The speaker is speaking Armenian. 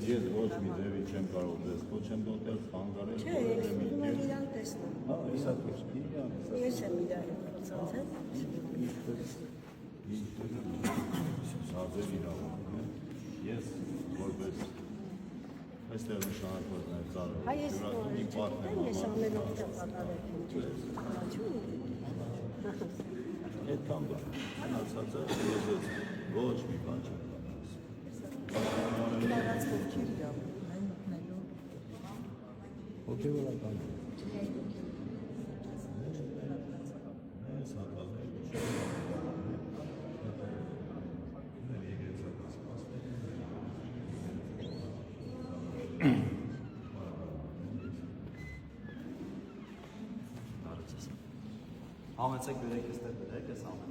Ես ոչ մի ձևի չեմ կարող ձեզ ոչ եմ դոտել խանգարել Չէ, ես ուզում եմ իրան տեսնել։ Ես եմ իրան փոխանցել։ Սազել իրավունք է։ Ես որպես այստեղ նշանակված նաև ծառայող Հայ ես չգիտեմ, ես ամենով կատարել եմ, Այդքան բան, մնացածը ես ոչ մի բան չեմ Լարած ովքեր իրավունք են մտնելու։ Հոգևորական Ես հատվածներ Համեցեք բերեք, էստեղ բերեք, ես ամեն